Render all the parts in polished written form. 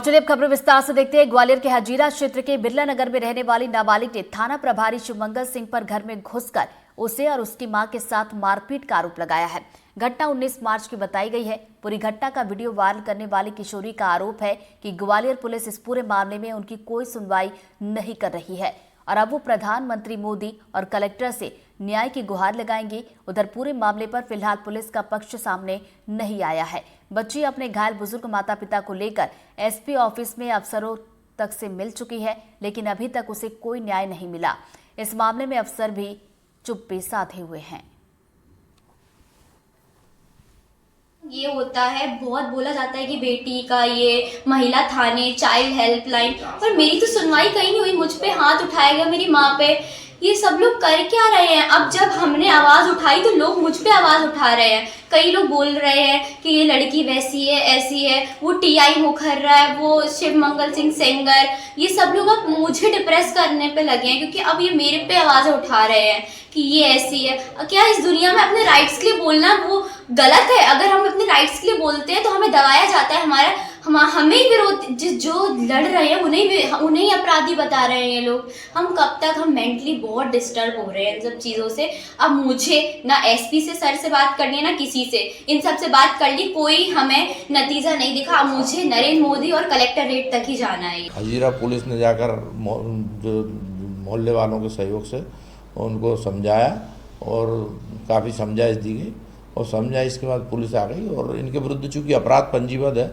चलिए अब खबरें विस्तार से देखते हैं। ग्वालियर के हजीरा क्षेत्र के बिरला नगर में रहने वाली नाबालिग ने थाना प्रभारी शिवमंगल सिंह पर घर में घुसकर उसे और उसकी मां के साथ मारपीट का आरोप लगाया है। घटना 19 मार्च की बताई गई है। पूरी घटना का वीडियो वायरल करने वाली किशोरी का आरोप है कि ग्वालियर पुलिस इस पूरे मामले में उनकी कोई सुनवाई नहीं कर रही है और अब वो प्रधानमंत्री मोदी और कलेक्टर से न्याय की गुहार लगाएंगी। उधर पूरे मामले पर फिलहाल पुलिस का पक्ष सामने नहीं आया है। बच्ची अपने घायल बुजुर्ग माता पिता को लेकर एसपी ऑफिस में अफसरों तक से मिल चुकी है, लेकिन अभी तक उसे कोई न्याय नहीं मिला। इस मामले में अफसर भी चुप्पी साधे हुए हैं। ये होता है, बहुत बोला जाता है कि बेटी का ये महिला थाने, चाइल्ड हेल्पलाइन, पर मेरी तो सुनवाई कहीं नहीं हुई। मुझ पे हाथ उठाया गया, मेरी माँ पे। ये सब लोग कर क्या रहे हैं? अब जब हमने आवाज़ उठाई तो लोग मुझ पे आवाज़ उठा रहे हैं। कई लोग बोल रहे हैं कि ये लड़की वैसी है, ऐसी है, वो टीआई मुखर्रा है, वो शिवमंगल सिंह सेंगर, ये सब लोग अब मुझे डिप्रेस करने पे लगे हैं क्योंकि अब ये मेरे पे आवाज़ें उठा रहे हैं कि ये ऐसी है। क्या इस दुनिया में अपने राइट्स के लिए बोलना वो गलत है? अगर हम अपने राइट्स के लिए बोलते हैं तो हमें दबाया जाता है। हमें ही विरोध, जो लड़ रहे हैं उन्हें ही अपराधी बता रहे हैं ये लोग। हम कब तक, हम मेंटली बहुत डिस्टर्ब हो रहे हैं इन सब चीज़ों से। अब मुझे ना एसपी से सर से बात करनी है ना किसी से, इन सब से बात कर ली, कोई हमें नतीजा नहीं दिखा। अब मुझे नरेंद्र मोदी और कलेक्टरेट तक ही जाना है। हजीरा पुलिस ने जाकर जो मोहल्ले वालों के सहयोग से उनको समझाया और काफ़ी समझाइश दी गई और समझाइश के बाद पुलिस आ गई और इनके विरुद्ध चूँकि अपराध पंजीबद्ध है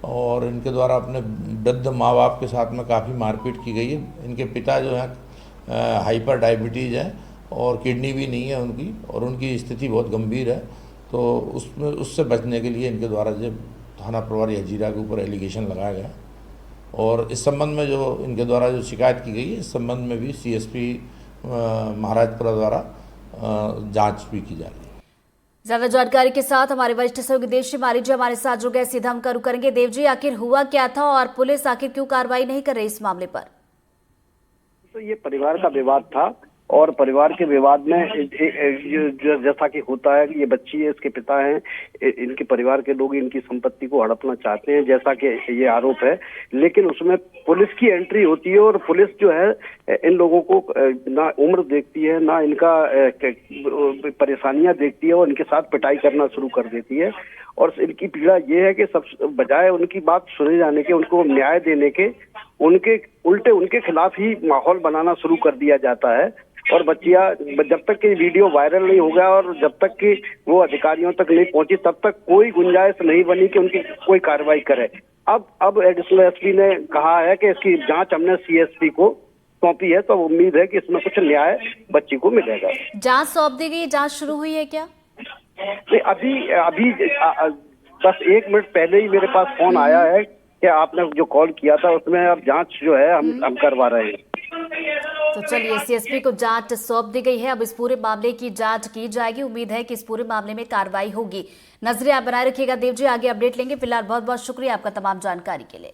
और इनके द्वारा अपने वृद्ध माँ बाप के साथ में काफ़ी मारपीट की गई है। इनके पिता जो हैं हाइपर डायबिटीज़ है और किडनी भी नहीं है उनकी और उनकी स्थिति बहुत गंभीर है। तो उससे बचने के लिए इनके द्वारा जब थाना प्रभारी हजीरा के ऊपर एलिगेशन लगाया गया और इस संबंध में जो इनके द्वारा जो शिकायत की गई है, इस संबंध में भी सीएसपी महाराजपुरा द्वारा जांच भी की जा रही है। ज्यादा जानकारी के साथ हमारे वरिष्ठ सहयोगी देवजी माली जी हमारे साथ जुड़ गए। सीधा हम करू करेंगे। देवजी, आखिर हुआ क्या था और पुलिस आखिर क्यों कार्रवाई नहीं कर रही इस मामले पर? तो ये परिवार का विवाद था और परिवार के विवाद में जैसा कि होता है कि ये बच्ची है, इसके पिता हैं, इनके परिवार के लोग इनकी संपत्ति को हड़पना चाहते हैं, जैसा कि ये आरोप है। लेकिन उसमें पुलिस की एंट्री होती है और पुलिस जो है इन लोगों को ना उम्र देखती है, ना इनका परेशानियां देखती है और इनके साथ पिटाई करना शुरू कर देती है। और इनकी पीड़ा ये है कि सब बजाय उनकी बात सुने जाने के, उनको न्याय देने के, उनके उल्टे उनके खिलाफ ही माहौल बनाना शुरू कर दिया जाता है। और बच्चियां जब तक कि वीडियो वायरल नहीं होगा और जब तक कि वो अधिकारियों तक नहीं पहुंची तब तक कोई गुंजाइश नहीं बनी कि उनकी कोई कार्रवाई करे। अब एडिशनल एसपी ने कहा है कि इसकी जांच हमने सीएसपी को सौंपी है, तो उम्मीद है कि इसमें कुछ न्याय बच्ची को मिलेगा। जांच सौंप दी गई, जांच शुरू हुई है क्या? नहीं, अभी बस 1 मिनट पहले ही मेरे पास फोन आया है कि आपने जो कॉल किया था उसमें अब जांच जो है हम करवा रहे हैं। तो चलिए, सीएसपी को जांच सौंप दी गई है। अब इस पूरे मामले की जांच की जाएगी। उम्मीद है कि इस पूरे मामले में कार्रवाई होगी। नजरें आप बनाए रखिएगा। देव जी, आगे अपडेट लेंगे। फिलहाल बहुत बहुत शुक्रिया आपका तमाम जानकारी के लिए।